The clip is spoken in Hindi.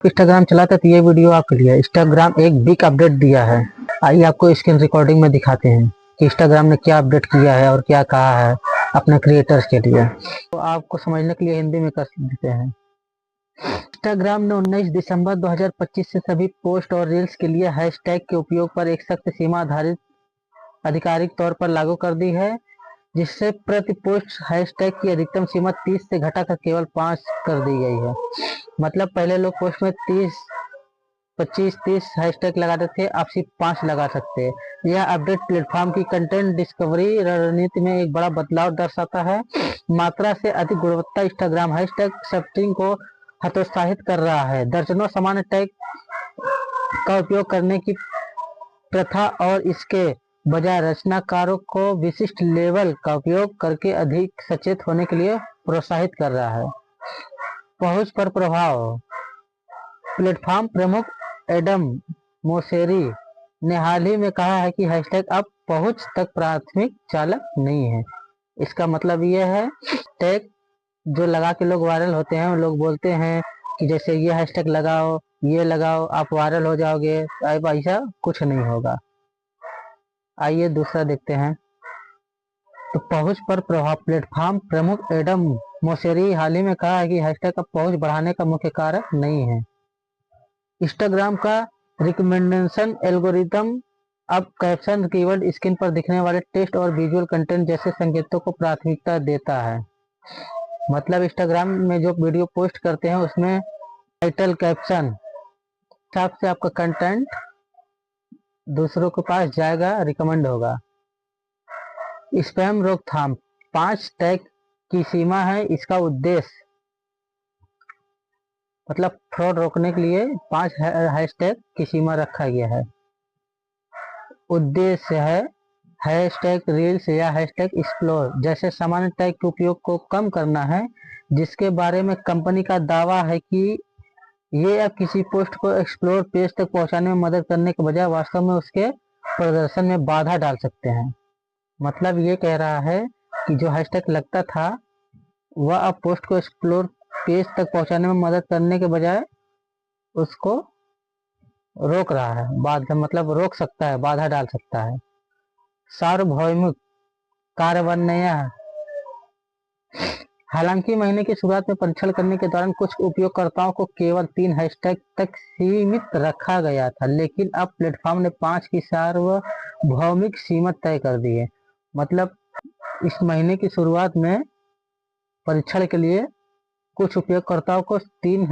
इंस्टाग्राम चलाते तो ये वीडियो आपके लिए। इंस्टाग्राम एक बिग अपडेट दिया है। आइए आपको स्क्रीन रिकॉर्डिंग में दिखाते हैं कि इंस्टाग्राम ने क्या अपडेट किया है और क्या कहा है अपने क्रिएटर्स के लिए। तो आपको समझने के लिए हिंदी में कर देते हैं। इंस्टाग्राम ने 19 दिसंबर 2025 से सभी पोस्ट और रील्स के लिए हैशटैग के उपयोग पर एक सख्त सीमा आधारित आधिकारिक तौर पर लागू कर दी है, जिससे प्रति पोस्ट हैशटैग की अधिकतम सीमा 30 से घटाकर केवल 5 कर दी गई है। मतलब पहले लोग पोस्ट में 25-30 हैशटैग लगाते थे, अब सिर्फ 5 लगा सकते हैं। यह अपडेट प्लेटफॉर्म की कंटेंट डिस्कवरी रणनीति में एक बड़ा बदलाव दर्शाता है। मात्रा से अधिक गुणवत्ता इंस्टाग्राम हैशटैग सर्फिंग को हतोत्साहित कर रहा है। दर्जनों सामान्य टैग का उपयोग करने की प्रथा और इसके बजाय रचनाकारों को विशिष्ट लेबल का उपयोग करके अधिक सचेत होने के लिए प्रोत्साहित कर रहा है। पहुंच पर प्रभाव। प्लेटफॉर्म प्रमुख एडम मोसेरी ने हाल ही में कहा है कि हैशटैग अब पहुंच तक प्राथमिक चालक नहीं है। इसका मतलब यह है टैग जो लगा के लोग वायरल होते हैं, लोग बोलते हैं कि जैसे ये हैशटैग लगाओ, ये लगाओ, आप वायरल हो जाओगे। अब ऐसा कुछ नहीं होगा। आइए दूसरा देखते हैं। तो पहुंच पर प्रभाव। प्लेटफॉर्म प्रमुख एडम मोसेरी हाल ही में कहा है कि हैशटैग अब पहुंच बढ़ाने का मुख्य कारक नहीं है। इंस्टाग्राम का रिकमेंडेशन एल्गोरिथम अब कैप्शन, कीवर्ड, स्क्रीन पर दिखने वाले टेक्स्ट और विजुअल कंटेंट जैसे संकेतों को प्राथमिकता देता है। मतलब इंस्टाग्राम में जो वीडियो पोस्ट करते हैं उसमें टाइटल, कैप्शन हिसाब से आपका कंटेंट दूसरों के पास जाएगा, रिकमेंड होगा। स्पैम रोकथाम। 5 टैग की सीमा है। इसका उद्देश्य मतलब फ्रॉड रोकने के लिए 5 हैशटैग की सीमा रखा गया है। उद्देश्य है हैशटैग रील्स या हैशटैग एक्सप्लोर जैसे सामान्य टैग के उपयोग को कम करना है, जिसके बारे में कंपनी का दावा है कि ये अब किसी पोस्ट को एक्सप्लोर पेज तक पहुंचाने में मदद करने के बजाय वास्तव में उसके प्रदर्शन में बाधा डाल सकते हैं। मतलब ये कह रहा है कि जो हैशटैग लगता था वह अब पोस्ट को एक्सप्लोर पेज तक पहुंचाने में मदद करने के बजाय उसको रोक रहा है, बाधा मतलब रोक सकता है, बाधा डाल सकता है। सार्वभौमिक कार्यान्वयन। हालांकि महीने की शुरुआत में परीक्षण करने के दौरान कुछ उपयोगकर्ताओं को केवल 3 हैशटैग तक सीमित रखा गया था, लेकिन अब प्लेटफॉर्म ने 5 की सार्वभौमिक सीमा तय कर दी है। मतलब इस महीने की शुरुआत में परीक्षण के लिए कुछ उपयोगकर्ताओं को 3